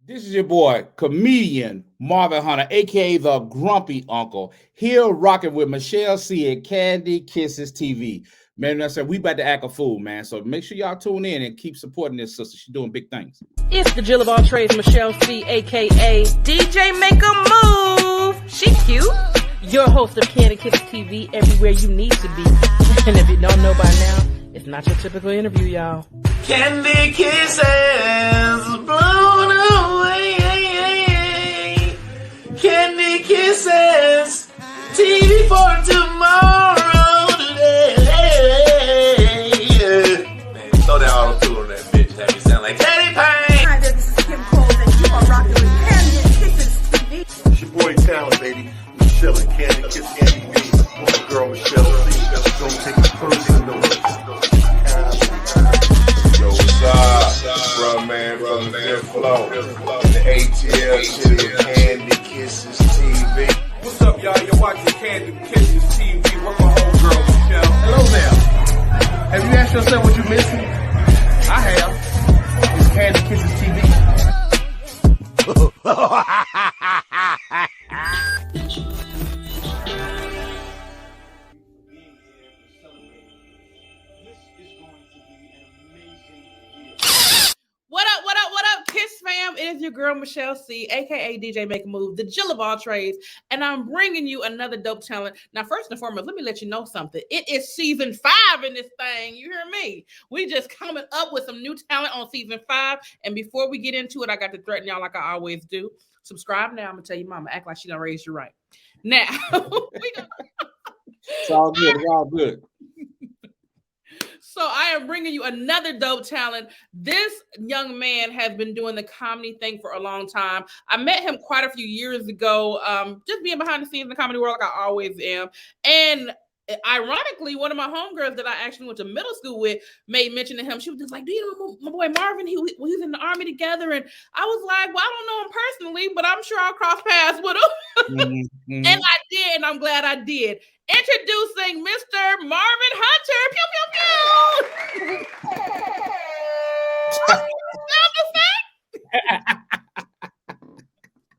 This is your boy, comedian Marvin Hunter, aka the Grumpy Uncle, here rocking with Michelle C. and Kandid Kisses TV. Man, I said we about to act a fool, man. So make sure y'all tune in and keep supporting this sister. She's doing big things. It's the Jill of all trades, Michelle C, aka DJ Make a Move. She cute. Your host of Kandid Kisses TV, everywhere you need to be. And if you don't know by now, it's not your typical interview, y'all. Kandid Kisses blown away. Kandid Kisses TV for tomorrow today. Man, throw that auto-tune on that bitch. Have me sound like Teddy Payne. Hi there, this is Kim Cole, and you are rocking with Kandid Kisses TV. It's your boy Talent, baby. Michelle and Kandid Kiss TV. My girl Michelle C. Don't take it personal. Yo, what's up? Bro, man, from the Fifth Flow. The ATL City of Kandid Kisses TV. What's up, y'all? You're watching Kandid Kisses TV. We're my homegirl, Michelle. Hello there. Have you asked yourself what you're missing? I have. It's Kandid Kisses TV. What up, Kiss fam? It is your girl, Michelle C, aka DJ Make a Move, the Jill of all trades, and I'm bringing you another dope talent. Now, first and foremost, let me let you know something. It is season 5 in this thing. You hear me? We just coming up with some new talent on season 5, and before we get into it, I got to threaten y'all like I always do. Subscribe now. I'm gonna tell you, mama, act like she done raised you right. Now, It's all good. It's all good. So I am bringing you another dope talent. This young man has been doing the comedy thing for a long time. I met him quite a few years ago, just being behind the scenes in the comedy world like I always am. And ironically, one of my homegirls that I actually went to middle school with made mention to him. She was just like, do you know my boy Marvin? He was in the army together. And I was like, well, I don't know him personally, but I'm sure I'll cross paths with him. And I did, and I'm glad I did. Introducing Mr. Marvin Hunter. Pew, pew,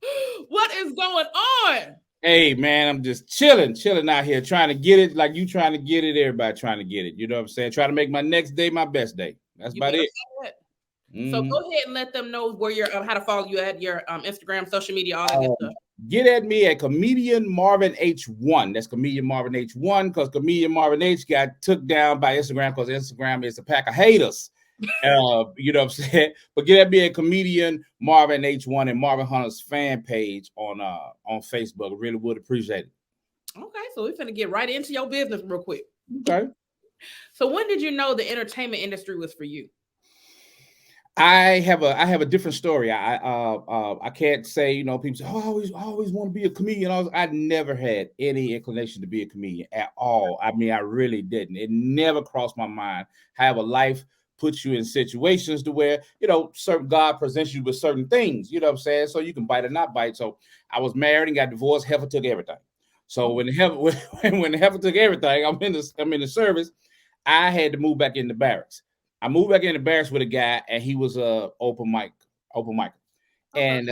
pew. What is going on? Hey, man, I'm just chilling out here, trying to get it like you trying to get it. Everybody trying to get it. You know what I'm saying? Trying to make my next day my best day. That's about it. So go ahead and let them know where you're, how to follow you at your Instagram, social media, all that good stuff. Get at me at Comedian Marvin H1. That's Comedian Marvin H1 because Comedian Marvin H got took down by Instagram because Instagram is a pack of haters. You know what I'm saying? But get at me at Comedian Marvin H1 and Marvin Hunter's fan page on Facebook. Really would appreciate it. Okay, so we're finna get right into your business real quick. Okay. So when did you know the entertainment industry was for you? I have a different story. I can't say, you know, people say, oh, I always want to be a comedian. I never had any inclination to be a comedian at all. I mean, I really didn't. It never crossed my mind. However, life puts you in situations to where, you know, certain God presents you with certain things, you know what I'm saying? So you can bite or not bite. So I was married and got divorced. Heifer took everything. So when the heifer took everything, I'm in the service. I had to move back in the barracks. I moved back in the barracks with a guy, and he was a open mic, and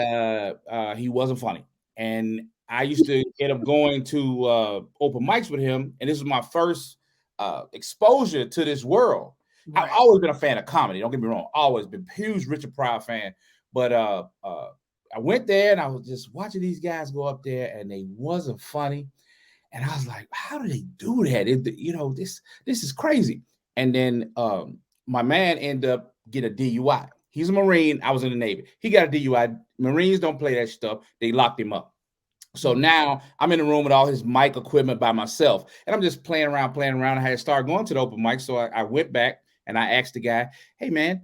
he wasn't funny. And I used to end up going to open mics with him, and this was my first exposure to this world. Right. I've always been a fan of comedy. Don't get me wrong, always been a huge Richard Pryor fan. But I went there, and I was just watching these guys go up there, and they wasn't funny. And I was like, how do they do that? This is crazy. And then my man ended up getting a DUI. He's a Marine. I was in the Navy. He got a DUI. Marines don't play that stuff. They locked him up. So now I'm in the room with all his mic equipment by myself. And I'm just playing around. I had to start going to the open mic. So I went back and I asked the guy, hey, man,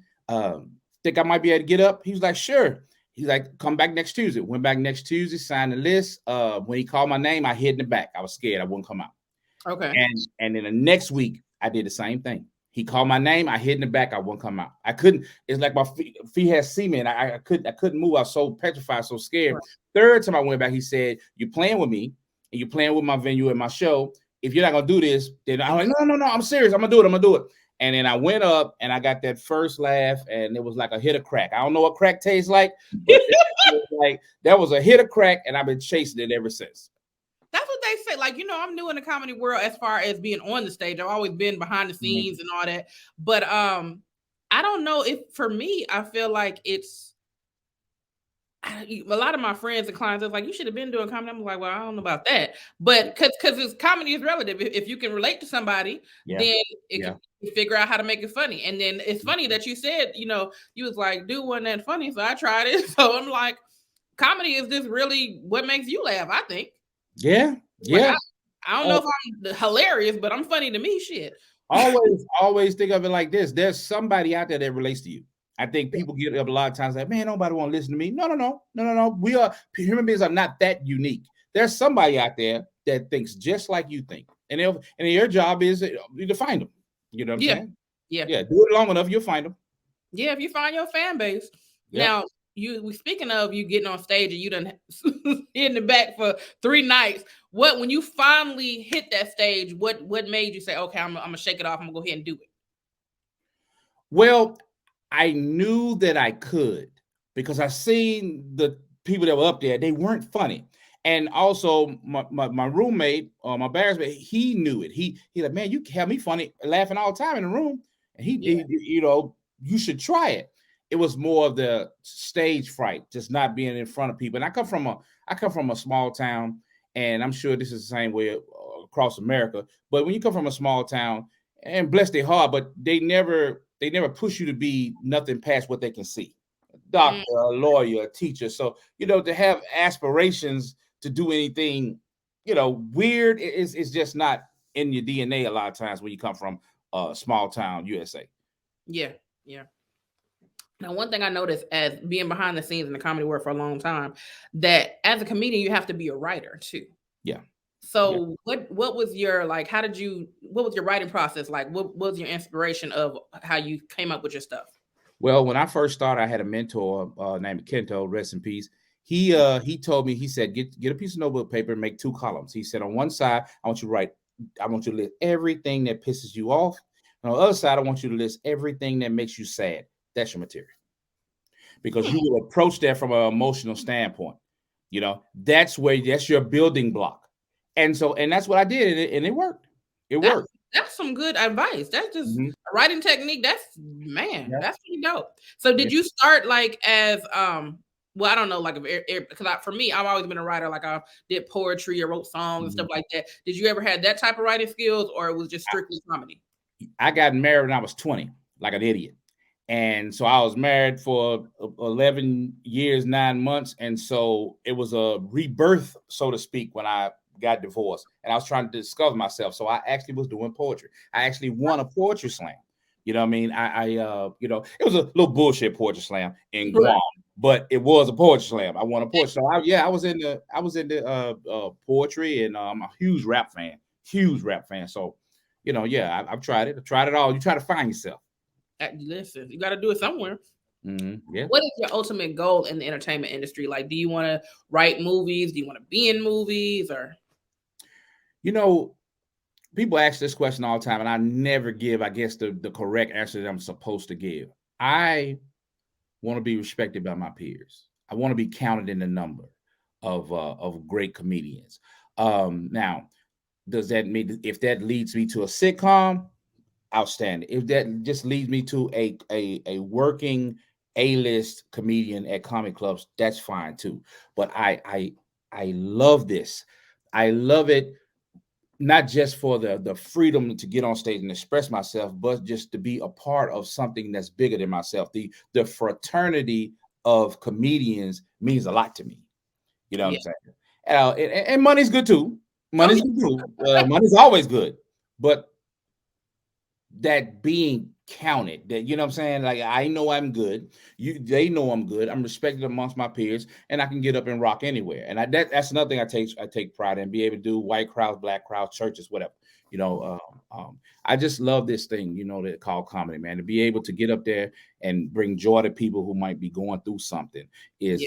think I might be able to get up? He was like, sure. He's like, come back next Tuesday. Went back next Tuesday, signed the list. When he called my name, I hid in the back. I was scared I wouldn't come out. Okay. And then the next week, I did the same thing. He called my name. I hid in the back. I wouldn't come out. I couldn't. It's like my feet had cement. I couldn't move. I was so petrified, so scared. Right. Third time I went back, he said, "You're playing with me, and you're playing with my venue and my show. If you're not gonna do this, then I'm like, no. I'm serious. I'm gonna do it. And then I went up and I got that first laugh, and it was like a hit of crack. I don't know what crack tastes like, but it was like that was a hit of crack, and I've been chasing it ever since. That's what they say. Like, I'm new in the comedy world as far as being on the stage. I've always been behind the scenes and all that. But I don't know if for me, I feel like it's a lot of my friends and clients are like, you should have been doing comedy. I'm like, well, I don't know about that. But because it's comedy is relative. If you can relate to somebody, then it can figure out how to make it funny. And then it's funny that you said, you was like, dude, wasn't that funny? So I tried it. So I'm like, comedy is just really what makes you laugh, I think. Yeah. Like, I don't know if I'm hilarious, but I'm funny to me. Shit. Always think of it like this. There's somebody out there that relates to you. I think people get up a lot of times like, man, nobody want to listen to me. No. Human beings are not that unique. There's somebody out there that thinks just like you think. And your job is to find them. You know what I'm saying? Yeah. Do it long enough, you'll find them. Yeah, if you find your fan base. Yep. Now, speaking of you getting on stage and you done in the back for 3 nights. When you finally hit that stage, what made you say, okay, I'm gonna shake it off, I'm gonna go ahead and do it? Well, I knew that I could because I seen the people that were up there, they weren't funny. And also my roommate, my barracks, he knew it. He like, man, you have me funny, laughing all the time in the room. And he you should try it. It was more of the stage fright, just not being in front of people. And I come from a small town, and I'm sure this is the same way across America. But when you come from a small town, and bless their heart, but they never push you to be nothing past what they can see. A doctor, a lawyer, a teacher. So, to have aspirations to do anything, weird is just not in your DNA a lot of times when you come from a small town USA. Yeah. Now, one thing I noticed as being behind the scenes in the comedy world for a long time, that as a comedian, you have to be a writer too. Yeah. So what was your, what was your writing process like? What was your inspiration of how you came up with your stuff? Well, when I first started, I had a mentor named Kento, rest in peace. He told me, he said, get a piece of notebook paper and make 2 columns. He said, on one side, I want you to list everything that pisses you off. And on the other side, I want you to list everything that makes you sad. That's your material. Because you will approach that from an emotional standpoint. That's your building block. And that's what I did, and it worked. It worked. That's some good advice. That's just a writing technique. That's pretty dope. So did you start as well, I don't know, because for me, I've always been a writer. Like I did poetry or wrote songs and stuff like that. Did you ever have that type of writing skills, or it was just strictly comedy? I got married when I was 20, like an idiot. And so I was married for 11 years, 9 months. And so it was a rebirth, so to speak, when I got divorced. And I was trying to discover myself. So I actually was doing poetry. I actually won a poetry slam. You know what I mean? It was a little bullshit poetry slam in Guam, but it was a poetry slam. I won a poetry slam. I was in the poetry, and I'm a huge rap fan. So, I've tried it. I've tried it all. You try to find yourself. Listen, you got to do it somewhere. Yeah. What is your ultimate goal in the entertainment industry? Like, do you want to write movies? Do you want to be in movies? Or, people ask this question all the time, and I never give, I guess, the correct answer that I'm supposed to give. I want to be respected by my peers. I want to be counted in the number of great comedians. Now, does that mean if that leads me to a sitcom? Outstanding. If that just leads me to a working A-list comedian at comedy clubs, that's fine too. But I love this. I love it not just for the freedom to get on stage and express myself, but just to be a part of something that's bigger than myself. The fraternity of comedians means a lot to me. You know what I'm saying? And money's good too. Money's good too. Money's always good. But that being counted, that, you know what I'm saying? Like, I know I'm good. They know I'm good. I'm respected amongst my peers, and I can get up and rock anywhere. And that's another thing I take pride in, be able to do white crowds, black crowds, churches, whatever. I just love this thing, that called comedy, man. To be able to get up there and bring joy to people who might be going through something is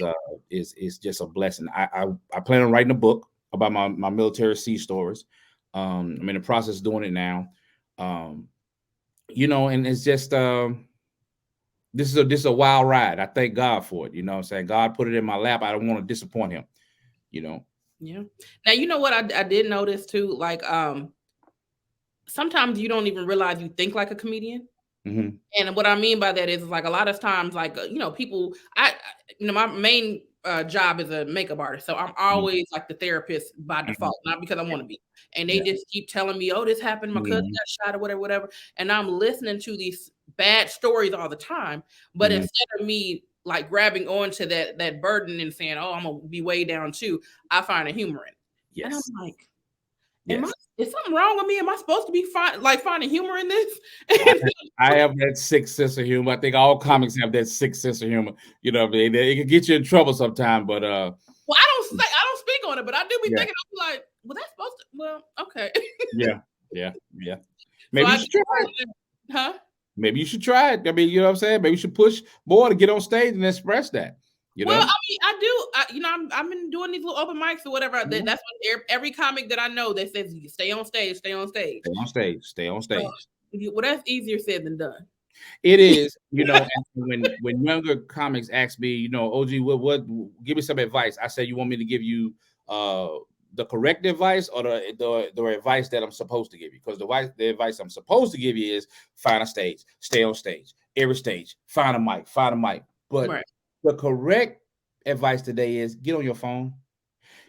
just a blessing. I plan on writing a book about my military sea stories. I'm in the process of doing it now. and it's just this is a wild ride. I thank God for it. You know what I'm saying? God put it in my lap. I don't want to disappoint him, you know. Yeah. Now you know what I did notice too, like sometimes you don't even realize you think like a comedian. Mm-hmm. And what I mean by that is like a lot of times, like people, my main job is a makeup artist, so I'm always like the therapist by default, not because I want to be. And they just keep telling me, "Oh, this happened, my cousin got shot, or whatever, whatever." And I'm listening to these bad stories all the time, but instead of me like grabbing onto that burden and saying, "Oh, I'm gonna be way down too," I find a humor in it. Yes. And I'm like, is something wrong with me? Am I supposed to be finding humor in this? I have that sixth sense of humor. I think all comics have that sixth sense of humor. You know, it can get you in trouble sometimes, but well, I don't speak on it, but I do be thinking, I'm like, well, that's supposed to. Well, okay. yeah. Maybe you should try it. Huh? Maybe you should try it. I mean, you know what I'm saying? Maybe you should push more to get on stage and express that. You know? I mean, I do. I've been doing these little open mics or whatever. That's what every comic that I know that says you stay on stage, stay on stage. Stay on stage. Well, that's easier said than done. It is, when younger comics ask me, OG, what give me some advice. I say, you want me to give you the correct advice or the advice that I'm supposed to give you? Because the advice I'm supposed to give you is find a stage, stay on stage, every stage, find a mic. But the correct advice today is get on your phone.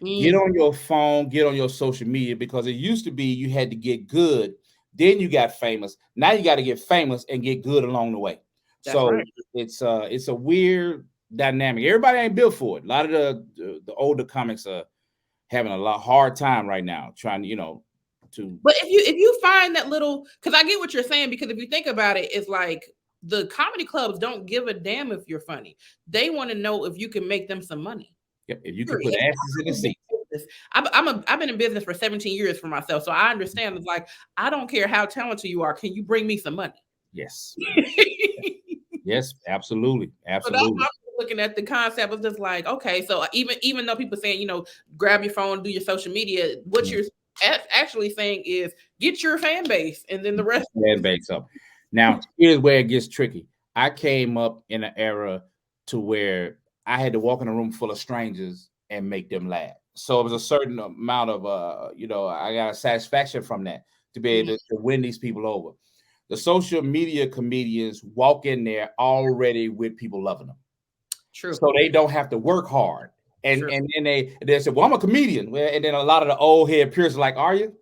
Get on your phone, get on your social media, because it used to be you had to get good, then you got famous. Now you got to get famous and get good along the way. It's a weird dynamic. Everybody ain't built for it. A lot of the older comics are having a lot hard time right now trying to. But if you find that little, because I get what you're saying, because if you think about it, it's like the comedy clubs don't give a damn if you're funny. They want to know if you can make them some money. Yep, if you can put asses in the seat. I've been in business for 17 years for myself, so I understand. It's like, I don't care how talented you are. Can you bring me some money? Yes. Yes, absolutely. So that's why I'm looking at the concept of just like, okay, so even though people saying, grab your phone, do your social media, what you're actually saying is get your fan base, and then the rest. Fan base up. Now, here's where it gets tricky. I came up in an era to where I had to walk in a room full of strangers and make them laugh. So it was a certain amount of, I got a satisfaction from that to be able to win these people over. The social media comedians walk in there already with people loving them. True. So they don't have to work hard. And then they say, well, I'm a comedian. And then a lot of the old head peers are like, are you?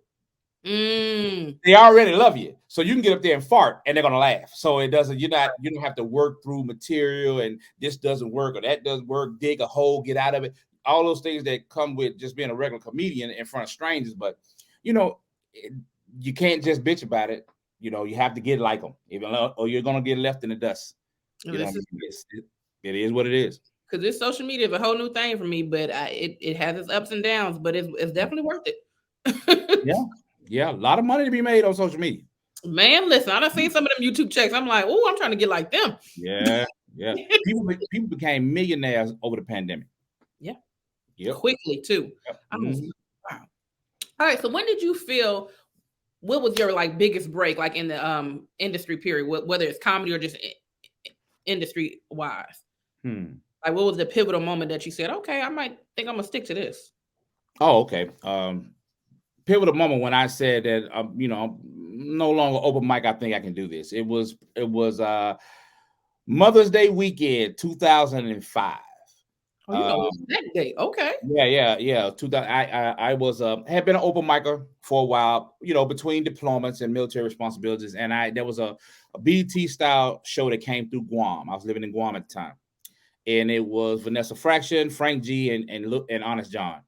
They already love you. So you can get up there and fart and they're going to laugh. So you don't have to work through material and this doesn't work or that doesn't work, dig a hole, get out of it. All those things that come with just being a regular comedian in front of strangers. But, you can't just bitch about it. You have to get like them, or you're going to get left in the dust. It is what it is. Because this social media is a whole new thing for me, but it has its ups and downs, but it's definitely worth it. Yeah, a lot of money to be made on social media. Man, listen, I done seen some of them YouTube checks. I'm like, oh, I'm trying to get like them. Yeah. People became millionaires over the pandemic. Yeah. Quickly, too. Yep. Wow. All right, so when did you feel, what was your biggest break in the industry period, whether it's comedy or just industry wise? What was the pivotal moment that you said, okay, I might think I'm gonna stick to this? Oh, okay. Pivotal moment when I said that I'm no longer open mic. I think I can do this. It was Mother's Day weekend, 2005. That day. Okay. Yeah. 2000. I was had been an open micer for a while, between deployments and military responsibilities. And there was a BT style show that came through Guam. I was living in Guam at the time, and it was Vanessa Fraction, Frank G, and Honest John.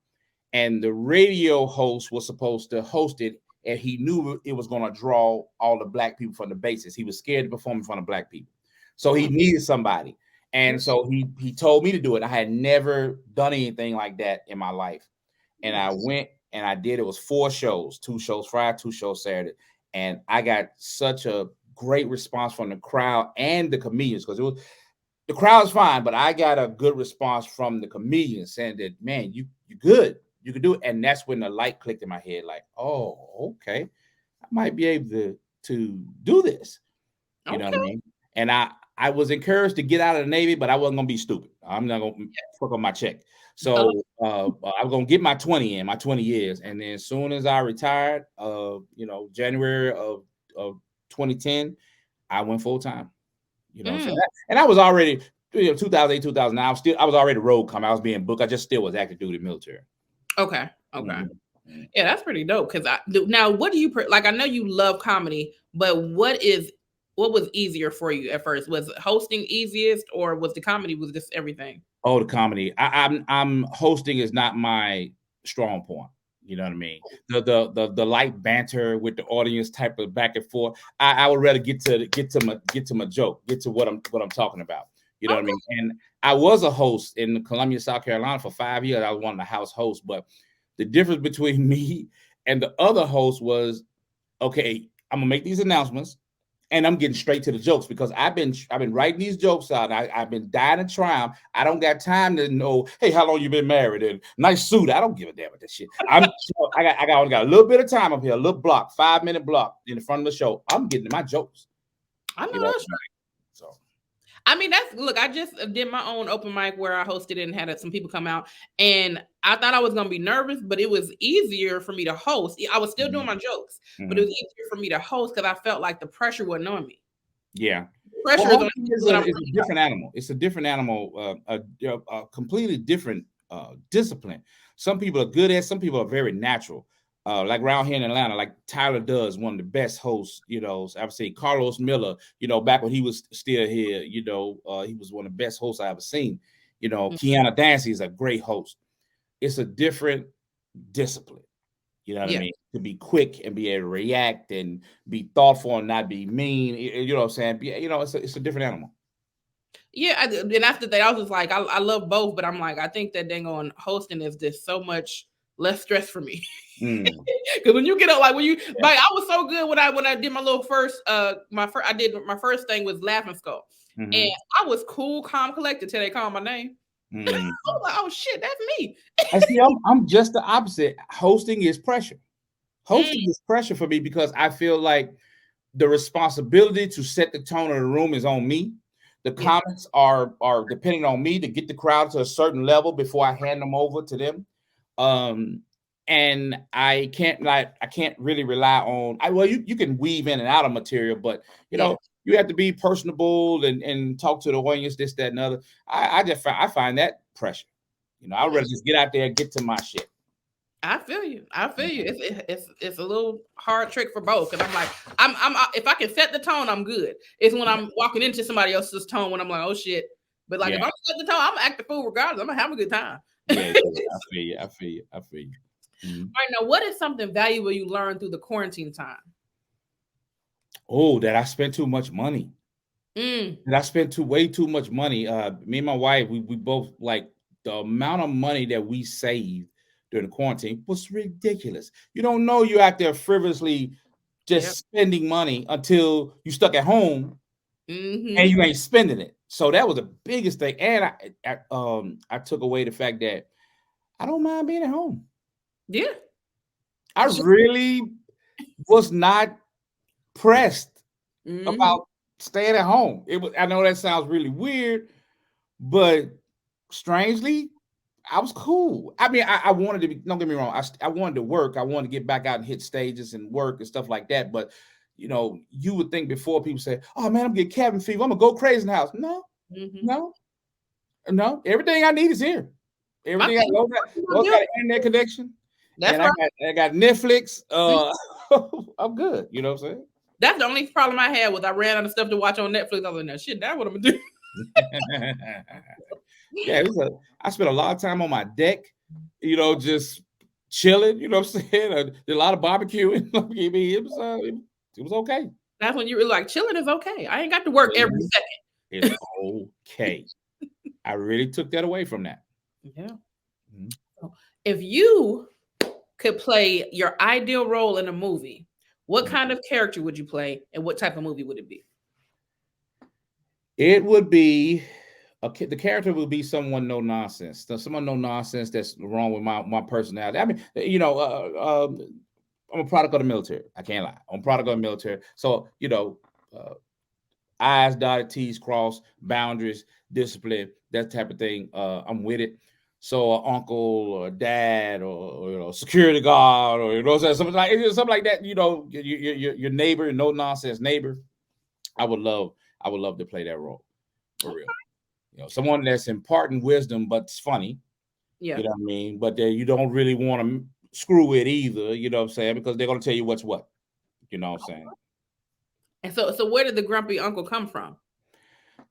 And the radio host was supposed to host it, and he knew it was going to draw all the black people from the bases. He was scared to perform in front of black people, so he needed somebody. And so he told me to do it. I had never done anything like that in my life. And I went and I did. It was 4 shows, 2 shows Friday, 2 shows Saturday. And I got such a great response from the crowd and the comedians, because the crowd's fine, but I got a good response from the comedians saying that, man, you good. You could do it. And that's when the light clicked in my head, like, oh, okay, I might be able to do this. You know what I mean? And I was encouraged to get out of the Navy, but I wasn't gonna be stupid. I'm not gonna fuck up my check. So I was gonna get my 20 years, and then as soon as I retired, January of 2010, I went full time. You know what I'm saying? And I was already 2008, 2009. I was already road coming. I was being booked. I just still was active duty military. Okay. Yeah, that's pretty dope. Because now, what do you like? I know you love comedy, but what was easier for you at first? Was hosting easiest, or was the comedy was just everything? Oh, the comedy. I'm hosting is not my strong point. You know what I mean? The light banter with the audience type of back and forth. I would rather get to my joke, get to what I'm talking about. You know what I mean? And I was a host in Columbia, South Carolina for 5 years. I was one of the house hosts, but the difference between me and the other host was, okay, I'm gonna make these announcements, and I'm getting straight to the jokes because I've been writing these jokes out. I've been dying to try them. I don't got time to know, hey, how long you been married and nice suit. I don't give a damn with this shit. I only got a little bit of time up here, a little block, 5-minute block in the front of the show. I'm getting to my jokes. I know that's right. So, I mean, I just did my own open mic where I hosted and had some people come out, and I thought I was going to be nervous, but it was easier for me to host. I was still doing my jokes, but it was easier for me to host because I felt like the pressure wasn't on me. Yeah. Pressure is a different animal. It's a different animal, a completely different discipline. Some people are good at, some people are very natural. Like around here in Atlanta, like Tyler Does, one of the best hosts, I would say Carlos Miller, back when he was still here, he was one of the best hosts I ever seen. Kiana Dancy is a great host. It's a different discipline. You know what I mean? To be quick and be able to react and be thoughtful and not be mean. You know what I'm saying? It's a different animal. Yeah, and after that, I was just like, I love both, but I'm like, I think that dang on hosting is just so much less stress for me. Because when you get up, like I was so good when I did my little first my first thing was Laughing Skull, and I was cool, calm, collected till they called my name. I was like, oh shit, that's me. I see. I'm just the opposite. Hosting is pressure. Hosting is pressure for me because I feel like the responsibility to set the tone of the room is on me. The comments are depending on me to get the crowd to a certain level before I hand them over to them. And I can't really rely on. You can weave in and out of material, but you have to be personable and talk to the audience, this, that, and other. I find that pressure. I'd rather just get out there and get to my shit. I feel you. It's a little hard trick for both because I'm like, I'm if I can set the tone, I'm good. It's when I'm walking into somebody else's tone when I'm like, oh shit. But like if I'm set the tone, I'm gonna act the fool regardless. I'm gonna have a good time. I feel you. All right, now what is something valuable you learned through the quarantine time? Oh, that I spent too much money. That I spent way too much money. Me and my wife, we both like the amount of money that we saved during the quarantine was ridiculous. You don't know you're out there frivolously just spending money until you stuck at home and you ain't spending it. So that was the biggest thing. And I took away the fact that I don't mind being at home. Yeah. I really was not pressed about staying at home. I know that sounds really weird, but strangely, I was cool. I mean, I wanted to be, don't get me wrong. I wanted to work. I wanted to get back out and hit stages and work and stuff like that. But, you would think before people say, oh man, I'm getting cabin fever. I'm gonna go crazy in the house. No. Everything I need is here. Everything I know got an internet connection. That's right. I got Netflix. I'm good. You know what I'm saying? That's the only problem I had was I ran out of stuff to watch on Netflix. I was like, no, shit, that's what I'm gonna do. Yeah, I spent a lot of time on my deck, just chilling. You know what I'm saying? I did a lot of barbecuing. It was okay. That's when you were like, chilling is okay. I ain't got to work every second. It's okay. I really took that away from that. Yeah. If you could play your ideal role in a movie, what kind of character would you play, and what type of movie would it be? It would be the character would be someone no nonsense. Someone no nonsense that's wrong with my personality. I mean, I'm a product of the military. I can't lie. I'm a product of the military. So, I's dotted, T's crossed, boundaries, discipline, that type of thing. I'm with it. So uncle or dad or security guard or something like that. Your neighbor, no nonsense neighbor. I would love to play that role for real. Someone that's imparting wisdom, but it's funny. Yeah. You know what I mean? But you don't really want to screw it either. You know what I'm saying? Because they're going to tell you what's what. You know what I'm saying? And so where did the grumpy uncle come from?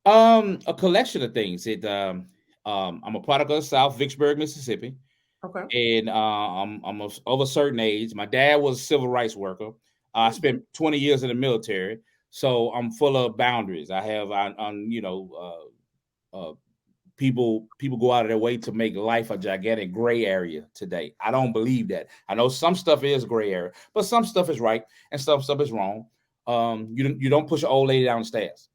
A collection of things. I'm a product of the South, Vicksburg, Mississippi. Okay. And I'm of a certain age. My dad was a civil rights worker. I spent 20 years in the military, so I'm full of boundaries. I have, people go out of their way to make life a gigantic gray area today. I don't believe that. I know some stuff is gray area, but some stuff is right and some stuff is wrong. You don't push an old lady down the stairs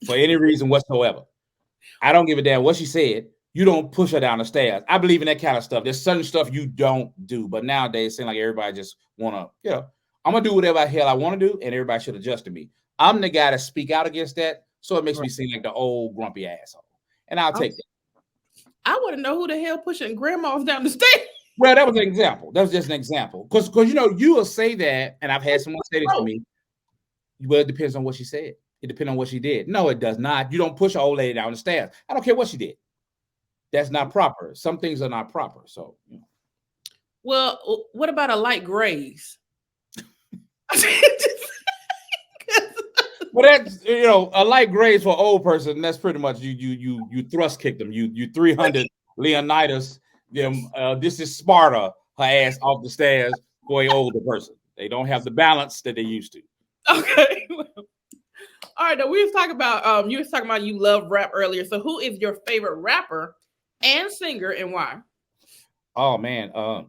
for any reason whatsoever. I don't give a damn what she said. You don't push her down the stairs. I believe in that kind of stuff. There's certain stuff you don't do, but nowadays it seems like everybody just want to, I'm gonna do whatever the hell I want to do, and everybody should adjust to me. I'm the guy to speak out against that, so it makes me seem like the old grumpy asshole, and I'll take that. I want to know who the hell pushing grandmas down the stairs. Well, that was an example. That was just an example, because you will say that, and I've had someone say this to me. Well, it depends on what she said. It depends on what she did. No, it does not. You don't push an old lady down the stairs. I don't care what she did. That's not proper. Some things are not proper. So, Well, what about a light graze? Well, that's a light graze for an old person. That's pretty much you thrust kick them. You 300 Leonidas. This is Sparta. Her ass off the stairs for an older person. They don't have the balance that they used to. Okay. All right. Now we was talking about you was talking about you love rap earlier. So who is your favorite rapper and singer, and why? Oh man, I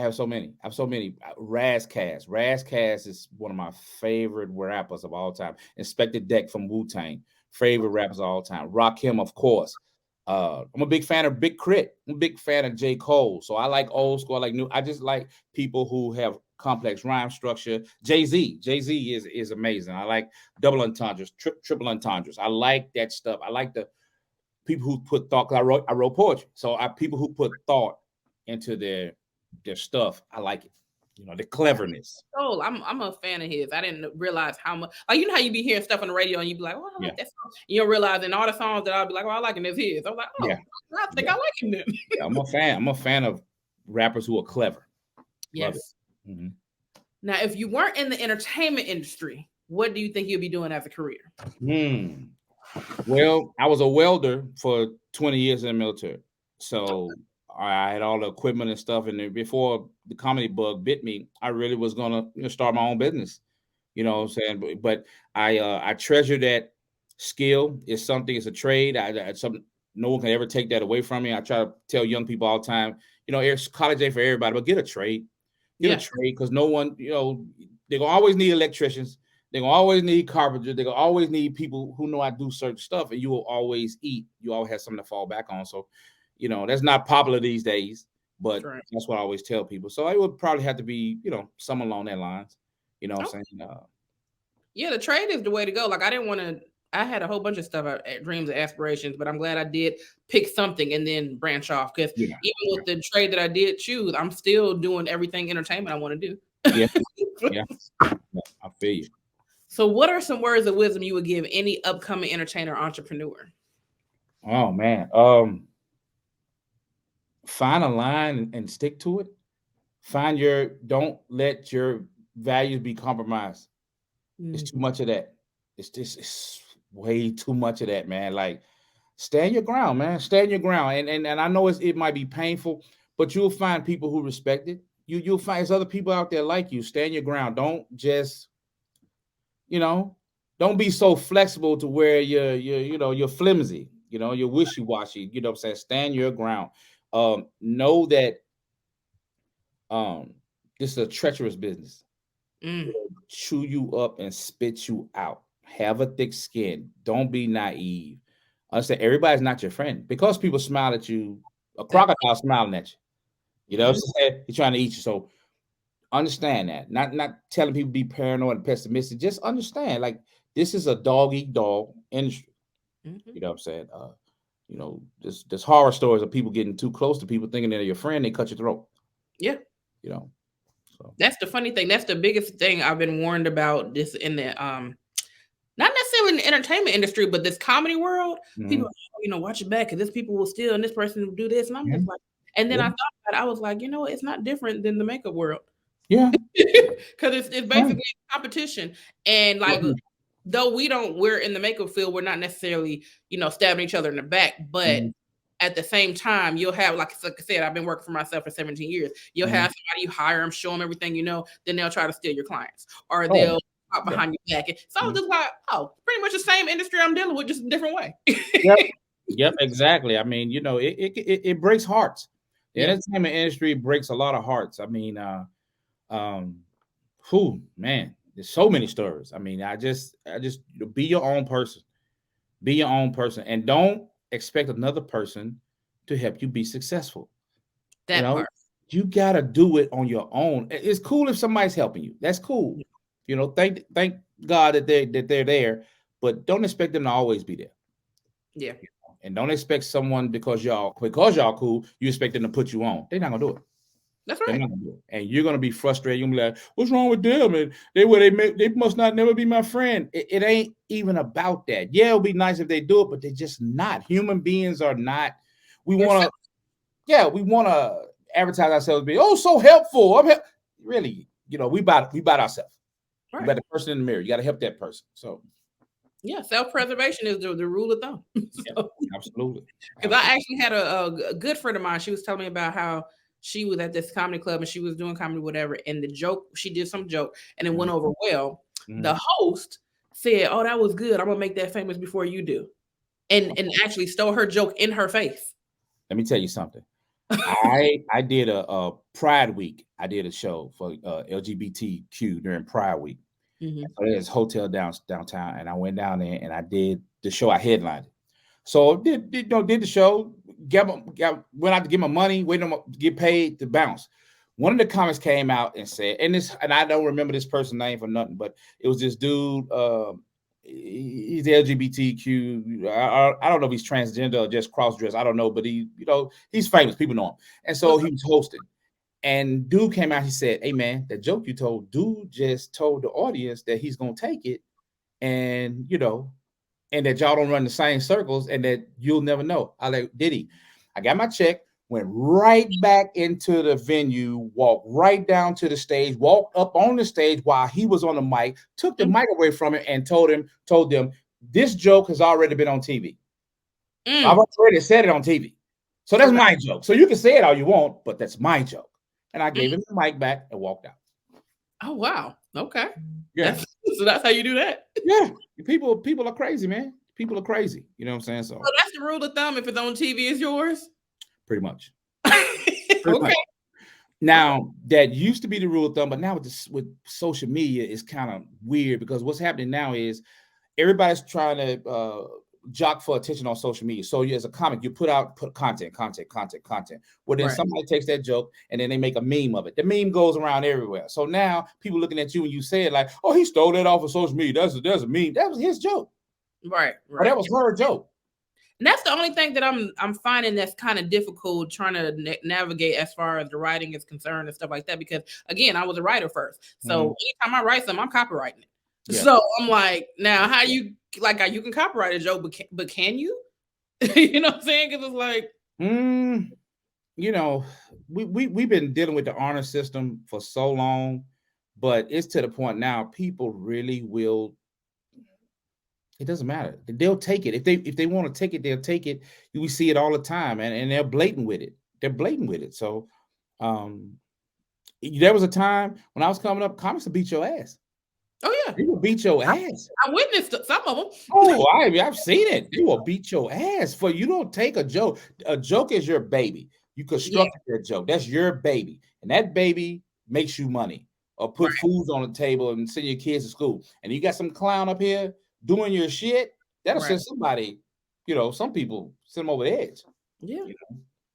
have so many. Razcast. Razcast is one of my favorite rappers of all time. Inspector D.A.Q from Wu-Tang. Favorite rappers of all time. Rakim, of course. I'm a big fan of Big Crit. I'm a big fan of J. Cole. So I like old school. I like new. I just like people who have complex rhyme structure. Jay-Z. Jay-Z is amazing. I like double entendres, triple entendres. I like that stuff. I like the people who put thought. Cause I wrote poetry. So people who put thought into their stuff. I like it. The cleverness. Oh, I'm a fan of his. I didn't realize how much. Like, how you be hearing stuff on the radio and you be like, "Oh, I like that song." You don't realize in all the songs that I'll be like, "Oh, I like it." It's his. I was like, "Oh, yeah. I think I like him then." Yeah, I'm a fan. I'm a fan of rappers who are clever. Yes. Mm-hmm. Now, if you weren't in the entertainment industry, what do you think you'd be doing as a career? Well, I was a welder for 20 years in the military, so I had all the equipment and stuff. And before the comedy bug bit me, I really was gonna start my own business. You know what I'm saying? But I treasure that skill. It's something. It's a trade. Something no one can ever take that away from me. I try to tell young people all the time. College ain't for everybody, but get a trade. Get a trade, because no one. They're gonna always need electricians. They're gonna always need carpenters. They're gonna always need people who know how to do certain stuff, and you will always eat. You always have something to fall back on. So, that's not popular these days, but that's what I always tell people. So it would probably have to be, some along that lines. You know what I'm saying? Yeah, the trade is the way to go. Like, I had a whole bunch of stuff, dreams and aspirations, but I'm glad I did pick something and then branch off. Because even with the trade that I did choose, I'm still doing everything entertainment I want to do. Yeah, I feel you. So what are some words of wisdom you would give any upcoming entertainer or entrepreneur? Oh man. Find a line and stick to it. Don't let your values be compromised. It's too much of that. It's way too much of that, man. Like, stand your ground, man. Stand your ground. And I know it might be painful, but you'll find people who respect it. You'll find there's other people out there like you. Stand your ground. Don't just, don't be so flexible to where you're flimsy, you're wishy-washy. You know what I'm saying? Stand your ground. Know that this is a treacherous business. Chew you up and spit you out. Have a thick skin. Don't be naive. Understand, everybody's not your friend. Because people smile at you, a crocodile smiling at you. You know what I'm saying? He's trying to eat you. So Understand that. Not telling people be paranoid and pessimistic. Just understand, like, this is a dog eat dog industry. Mhm. You know what I'm saying? You know, there's horror stories of people getting too close to people thinking they're your friend, they cut your throat. Yeah. You know. So That's the funny thing. That's the biggest thing I've been warned about this in the not necessarily in the entertainment industry, but this comedy world. People, watch your back because this people will steal and this person will do this. And I'm just like, and then I thought about it, I was like, it's not different than the makeup world. Yeah. Because it's basically competition. And like, though we're in the makeup field, we're not necessarily, stabbing each other in the back, but at the same time, you'll have, like I said, I've been working for myself for 17 years. You'll have somebody, you hire them, show them everything then they'll try to steal your clients, or they'll talk behind your back. So I was just like, pretty much the same industry I'm dealing with, just a different way. Yep, exactly. I mean, it breaks hearts. The entertainment industry breaks a lot of hearts. I mean, man, there's so many stories. I mean, I just be your own person. Be your own person, and don't expect another person to help you be successful. That part. You gotta do it on your own. It's cool if somebody's helping you. That's cool. Thank God that they're there, but don't expect them to always be there. Yeah. And don't expect someone because y'all cool, you expect them to put you on. They're not gonna do it. That's right. And you're gonna be frustrated. You're gonna be like, "What's wrong with them?" And they must not never be my friend. It ain't even about that. Yeah, it'll be nice if they do it, but they're just not. Human beings are not. We want to advertise ourselves, be so helpful. Really, we about ourselves. Right. You got the person in the mirror. You got to help that person. So. Yeah, self-preservation is the rule of thumb. Absolutely. Because I actually had a good friend of mine. She was telling me about how she was at this comedy club and she was doing comedy, whatever. And she did some joke and it went over well. The host said, "Oh, that was good. I'm gonna make that famous before you do," and actually stole her joke in her face. Let me tell you something. I did a Pride Week. I did a show for LGBTQ during Pride Week. So there's a hotel downtown, and I went down there and I did the show. I headlined it. So did the show. Went out to get my money, waiting to get paid to bounce. One of the comics came out and said, and I don't remember this person's name for nothing, but it was this dude. He's LGBTQ. I don't know if he's transgender or just cross-dressed. I don't know, but he's famous. People know him, and so he was hosting. And dude came out, he said, "Hey man, that joke you told, dude just told the audience that he's gonna take it, and and that y'all don't run the same circles, and that you'll never know." I like, did he? I got my check, went right back into the venue, walked right down to the stage, walked up on the stage while he was on the mic, took the mic away from him, and told them, "This joke has already been on TV. I've already said it on TV. So that's my joke. So you can say it all you want, but that's my joke." And I gave him the mic back and walked out. Oh, wow. Okay. Yeah. So that's how you do that? Yeah. People are crazy, man. People are crazy. You know what I'm saying? So that's the rule of thumb. If it's on TV, it's yours? Pretty much. Okay. Now, that used to be the rule of thumb, but now with social media, it's kind of weird because what's happening now is everybody's trying to jock for attention on social media. So as a comic, you put content. Well, then somebody takes that joke and then they make a meme of it. The meme goes around everywhere. So now people looking at you and you say it like, "Oh, he stole that off of social media. That's a meme." That was his joke. Right. Or that was her joke. And that's the only thing that I'm finding that's kind of difficult trying to navigate as far as the writing is concerned and stuff like that. Because again, I was a writer first. So anytime I write something, I'm copywriting it. Yeah. So I'm like, now how you can copyright a joke, but can you? You know what I'm saying? Because it's like, we've been dealing with the honor system for so long, but it's to the point now people really will. It doesn't matter. They'll take it if they want to take it. They'll take it. We see it all the time, and they're blatant with it. So, there was a time when I was coming up, comics would beat your ass. Oh yeah, they will beat your ass. I witnessed some of them. Oh, I've seen it. You will beat your ass for you don't take a joke. A joke is your baby. You constructed that joke. That's your baby, and that baby makes you money or put foods on the table and send your kids to school. And you got some clown up here doing your shit. That'll send somebody. Some people send them over the edge. Yeah,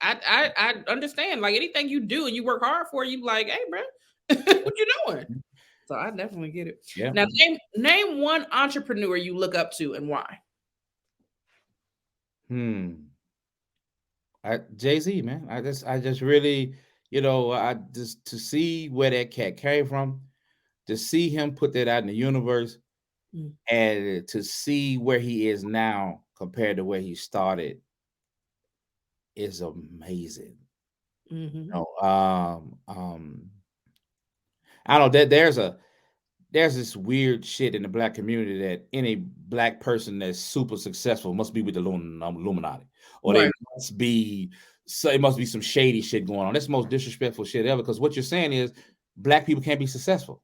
I understand. Like anything you do and you work hard for, you like, hey, bro. What you doing? So I definitely get it. Yeah. Now name one entrepreneur you look up to and why. Jay-Z, man. I just really, I just to see where that cat came from, to see him put that out in the universe, and to see where he is now compared to where he started is amazing. Mm-hmm. I don't know that there's this weird shit in the black community that any black person that's super successful must be with the Illuminati, or Right. it must be some shady shit going on. That's the most disrespectful shit ever. Because what you're saying is black people can't be successful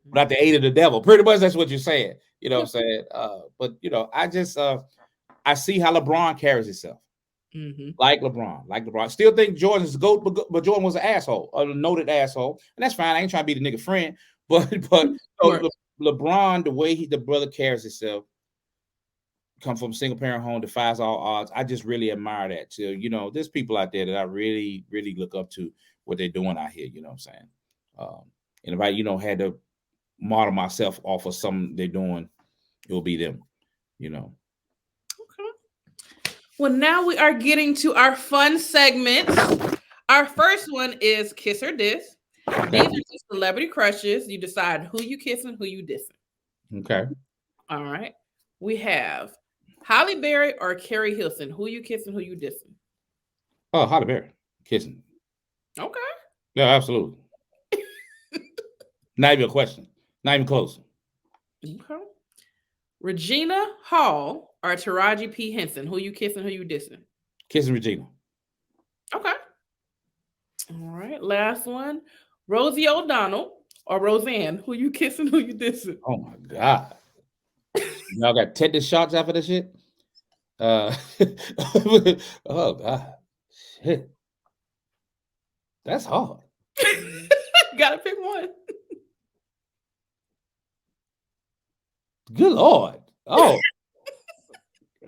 without the aid of the devil. Pretty much that's what you're saying. You know what I'm saying? But I just I see how LeBron carries himself. Like LeBron. Still think Jordan is the GOAT, but Jordan was an asshole, a noted asshole, and that's fine. I ain't trying to be the nigga friend, but LeBron, the way the brother carries himself, come from a single parent home, defies all odds. I just really admire that. So there's people out there that I really, really look up to what they're doing out here. You know what I'm saying? And if I had to model myself off of something they're doing, it will be them. Well, now we are getting to our fun segments. Our first one is Kiss or Diss. These are just celebrity crushes. You decide who you kissing, who you dissing. Okay. All right. We have Halle Berry or Carrie Hilson. Who you kissing, who you dissing? Oh, Halle Berry. Kissing. Okay. Yeah, absolutely. Not even a question. Not even close. Okay. Regina Hall or Taraji P. Henson. Who you kissing, who you dissing? Kissing Regina. Okay. All right. Last one. Rosie O'Donnell or Roseanne. Who you kissing, who you dissing? Oh my God. Y'all got tetanus shots after this shit? Oh God. Shit. That's hard. Gotta pick one. Good Lord. Oh.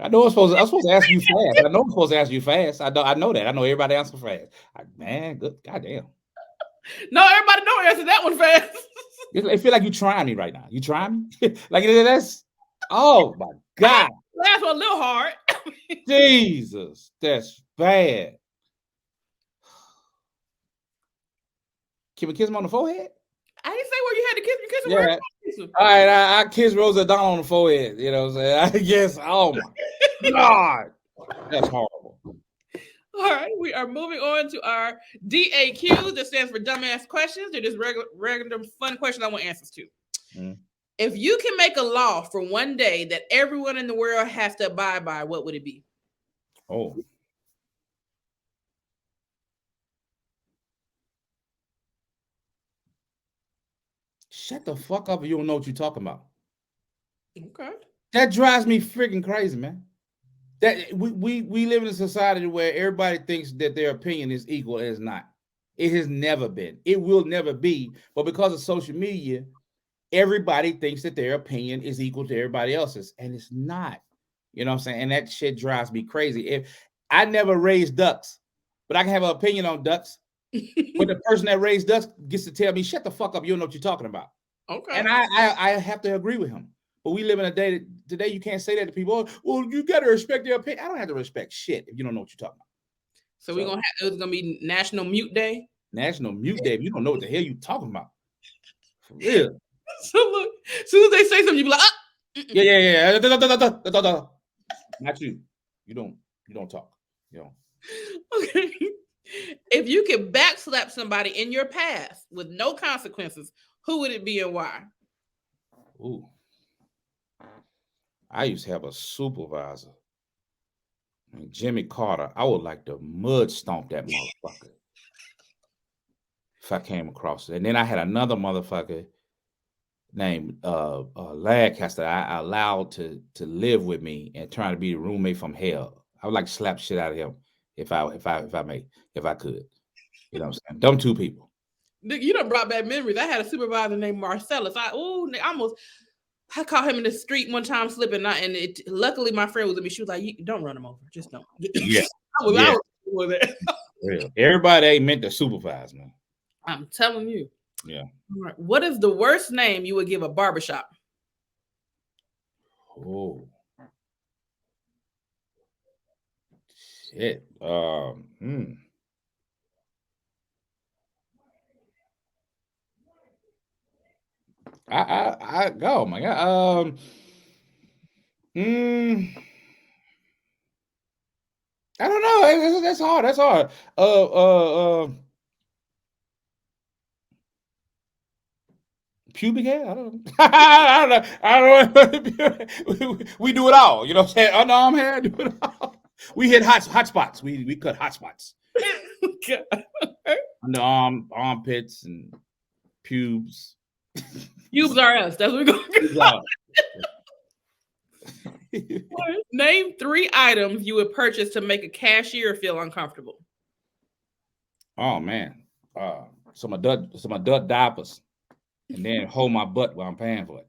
I know I'm supposed to ask you fast. I know I'm supposed to ask you fast. I know that. I know everybody answers fast. Man, good goddamn. No, everybody don't answer that one fast. I feel like you're trying me right now. You trying me? Like that's oh my God. Last one a little hard. Jesus, that's bad. Can we kiss him on the forehead? I didn't say where you had to kiss. You kiss him yeah. where you All right, I kiss Rosie O'Donnell on the forehead. You know what I'm saying? I guess. Oh my God, that's horrible. All right, we are moving on to our D.A.Q. That stands for dumbass questions. They're just regular fun questions I want answers to. If you can make a law for one day that everyone in the world has to abide by, what would it be? Oh. Shut the fuck up if you don't know what you're talking about. Okay. That drives me freaking crazy, man. That we live in a society where everybody thinks that their opinion is equal, and it's not. It has never been. It will never be. But because of social media, everybody thinks that their opinion is equal to everybody else's, and it's not. You know what I'm saying? And that shit drives me crazy. If I never raised ducks, but I can have an opinion on ducks, but the person that raised ducks gets to tell me, shut the fuck up, you don't know what you're talking about. Okay. And I have to agree with him. But we live in a day today you can't say that to people. Well, you got to respect their opinion. I don't have to respect shit if you don't know what you're talking about. So we're it's gonna be National Mute Day. National Mute Day. You don't know what the hell you talking about. For real. So look, as soon as they say something, you be like, yeah. Not you. You don't talk. You know. Okay. If you could backslap somebody in your past with no consequences, who would it be and why? Ooh. I used to have a supervisor, Jimmy Carter. I would like to mud stomp that motherfucker if I came across it. And then I had another motherfucker named Lancaster I allowed to live with me and trying to be the roommate from hell. I would like to slap shit out of him if I could. You know what I'm saying? Them two people. You done brought back memories. I had a supervisor named Marcellus. I caught him in the street one time slipping, luckily my friend was with me. She was like, "Don't run him over. Just don't." Yeah. I was Real. Everybody ain't meant to supervise, man. I'm telling you. Yeah. All right. What is the worst name you would give a barbershop? Oh. Shit. I oh my god. I don't know. That's hard. That's hard. Pubic hair? I don't know. I don't know. I don't know. We do it all. You know what I'm saying? Underarm hair, do it all. We hit hot spots. We cut hot spots. Underarm, armpits, and pubes. Pubes are us. That's what we're going to Name 3 items you would purchase to make a cashier feel uncomfortable. Oh man. Some adult diapers. And then hold my butt while I'm paying for it.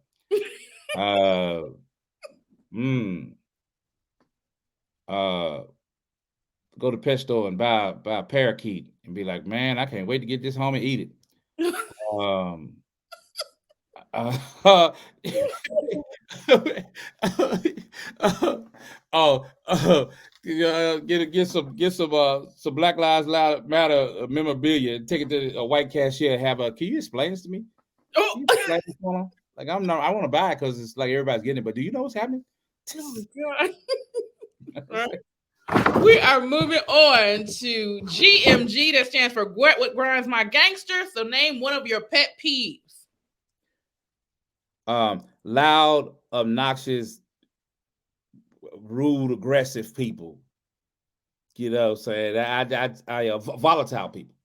Go to the pet store and buy a parakeet and be like, man, I can't wait to get this home and eat it. Get some Black Lives Matter memorabilia and take it to a white cashier. Can you explain this to me? Like I want to buy it because it's like everybody's getting it, but do you know what's happening? Oh my God. We are moving on to G.M.G. That stands for What Grinds My Gangster. So name one of your pet peeves. Loud, obnoxious, rude, aggressive people. You know what I'm saying? I volatile people.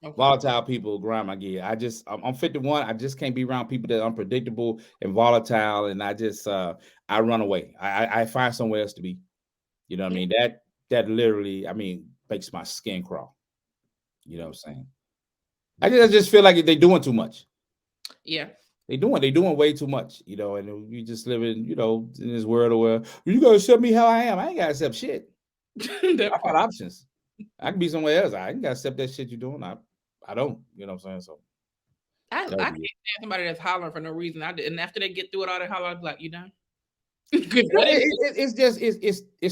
Okay. Volatile people grind my gear. I'm 51. I just can't be around people that are unpredictable and volatile. And I run away. I find somewhere else to be. You know what I mean? That literally, makes my skin crawl. You know what I'm saying? I just feel like they're doing too much. Yeah. They're doing way too much, you know, and we just live in, in this world where you gotta accept me how I am. I ain't gotta accept shit. I got options. I can be somewhere else. I ain't gotta accept that shit you're doing. I don't, you know what I'm saying? So I can't stand somebody that's hollering for no reason. And after they get through it all, they holler, like, you done? It's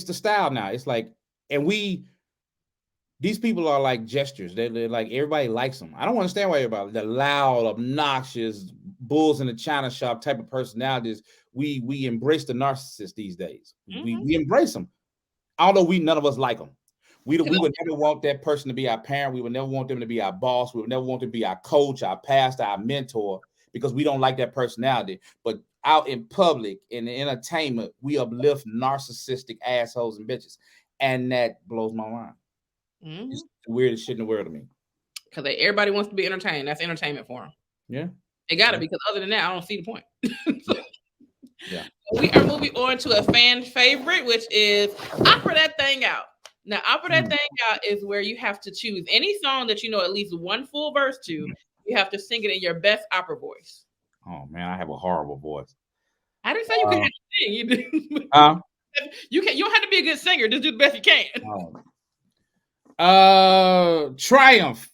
the style now. It's like, and these people are like gestures. They're like, everybody likes them. I don't understand why everybody, the loud, obnoxious, bulls in the china shop type of personalities. We embrace the narcissists these days. Mm-hmm. We embrace them. Although none of us like them. We would never want that person to be our parent. We would never want them to be our boss. We would never want them to be our coach, our pastor, our mentor, because we don't like that personality. But out in public, in the entertainment, we uplift narcissistic assholes and bitches. And that blows my mind. Mm-hmm. It's the weirdest shit in the world to me. Because everybody wants to be entertained. That's entertainment for them. Yeah. It got to be, because other than that, I don't see the point. Yeah. We are moving on to a fan favorite, which is Opera That Thing Out. Now, Opera That Thing Out is where you have to choose any song that you know at least one full verse to. You have to sing it in your best opera voice. Oh, man, I have a horrible voice. I didn't say you couldn't sing. You do. You don't have to be a good singer. Just do the best you can. Triumph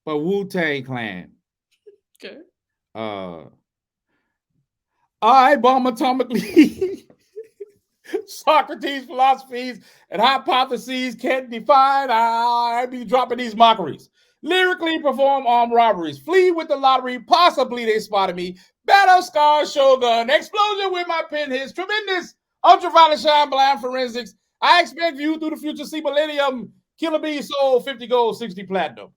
by Wu-Tang Clan. Okay. I bomb atomically. Socrates' philosophies and hypotheses can't define. I be dropping these mockeries. Lyrically perform armed robberies. Flee with the lottery. Possibly they spotted me. Battle scar, shogun. Explosion with my pen hits. Tremendous. Ultraviolet shine, blind forensics. I expect you through the future. See millennium. Killer Bee sold 50 gold, 60 platinum.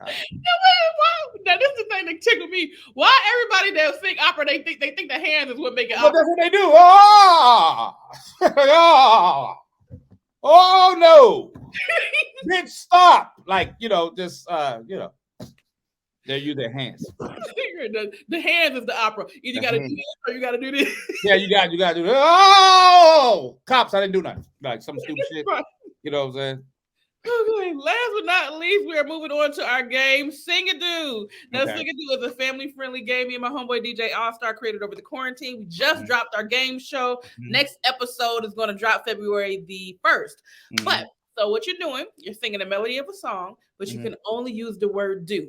Now this is the thing that tickled me. Why everybody that sing opera, they think the hands is what make it opera? That's what they do. Oh no. Bitch, stop. Like, just they use their hands. The hands is the opera. Either you gotta do this or you gotta do this. Yeah, you gotta do this. Oh, cops, I didn't do nothing. Like some stupid shit. You know what I'm saying? Okay, last but not least, we are moving on to our game, Sing-A-Doo. Now, Sing-A-Doo is a family-friendly game. Me and my homeboy DJ All-Star created over the quarantine. We just dropped our game show. Mm-hmm. Next episode is going to drop February the 1st. Mm-hmm. But, so what you're doing, you're singing a melody of a song, but you can only use the word do.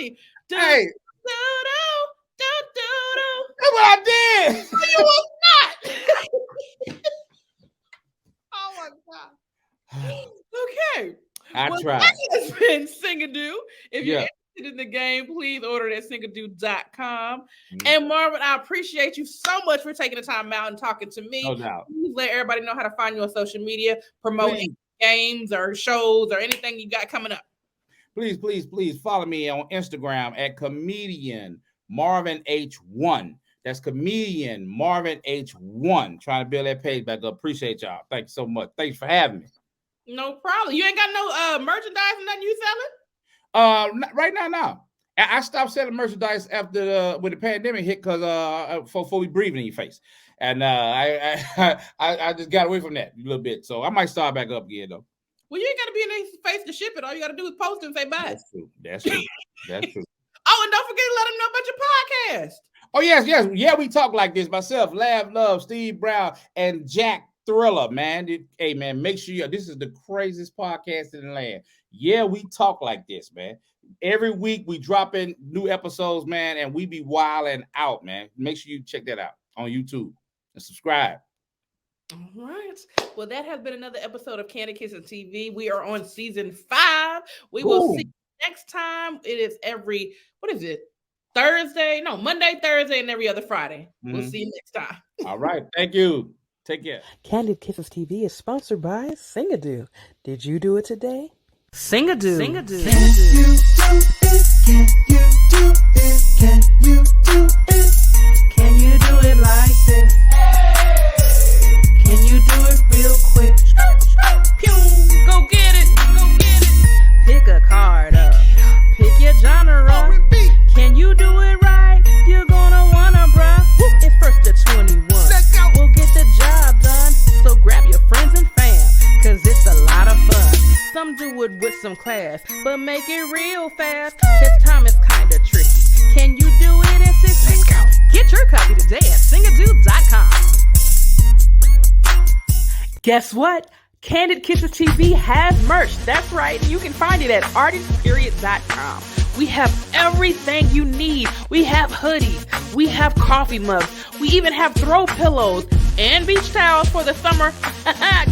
funny. Hey. Do. That's what I did. No, you was not. Oh my God. Okay. I tried. That has been Singadoo. If you're Yeah. interested in the game, please order it at singadoo.com. Mhm. And Marvin, I appreciate you so much for taking the time out and talking to me. No doubt. Please let everybody know how to find you on social media, promote Please. games or shows or anything you got coming up. Please follow me on Instagram at comedian Marvin H1. That's comedian Marvin H1. Trying to build that page back up. Appreciate y'all. Thank you so much. Thanks for having me. No problem. You ain't got no merchandise and nothing you selling? Right now, no. I stopped selling merchandise after when the pandemic hit because before we breathe in your face, and I just got away from that a little bit. So I might start back up again though. Well, you ain't got to be in any face to ship it. All you got to do is post it and say bye. That's true. That's true. That's true. Oh, and don't forget to let them know about your podcast. Oh, yes. Yeah, we talk like this. Myself, Lab Love, Steve Brown, and Jack Thriller, man. Hey, man, make sure this is the craziest podcast in the land. Yeah, we talk like this, man. Every week we drop in new episodes, man, and we be wilding out, man. Make sure you check that out on YouTube and subscribe. All right. Well, that has been another episode of Kandid Kisses TV. We are on season 5. We will see you next time. It is Monday, Thursday, and every other Friday. We'll see you next time. All right. Thank you. Take care. Kandid Kisses TV is sponsored by Singadoo. Did you do it today? Singadoo. Can you do it? Can you do it? Can you do it? Can you do it like this? Can you do it real quick? Go get it. Pick a card up. Pick your genre. Can you do it right? You're gonna wanna, bruh. It's first to 21. We'll get the job done. So grab your friends and fam, cause it's a lot of fun. Some do it with some class, but make it real fast. This time is kinda tricky. Can you do it in 6 Let's go. Get your copy today at singadoo.com. Guess what? Kandid Kisses TV has merch. That's right. You can find it at artistperiod.com. We have everything you need. We have hoodies. We have coffee mugs. We even have throw pillows and beach towels for the summer.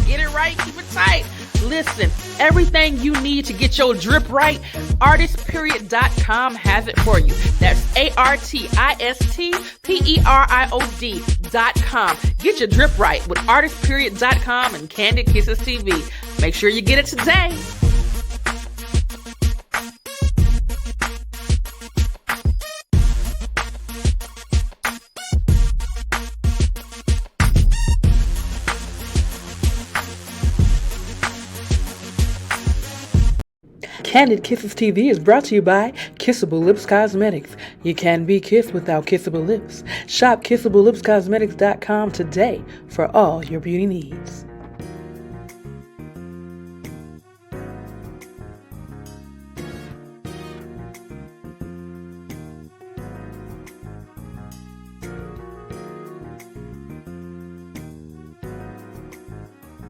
Get it right. Keep it tight. Listen, everything you need to get your drip right, artistperiod.com has it for you. That's artistperiod.com. Get your drip right with artistperiod.com and Kandid Kisses TV. Make sure you get it today. Kandid Kisses TV is brought to you by Kissable Lips Cosmetics. You can be kissed without kissable lips. Shop KissableLipsCosmetics.com today for all your beauty needs.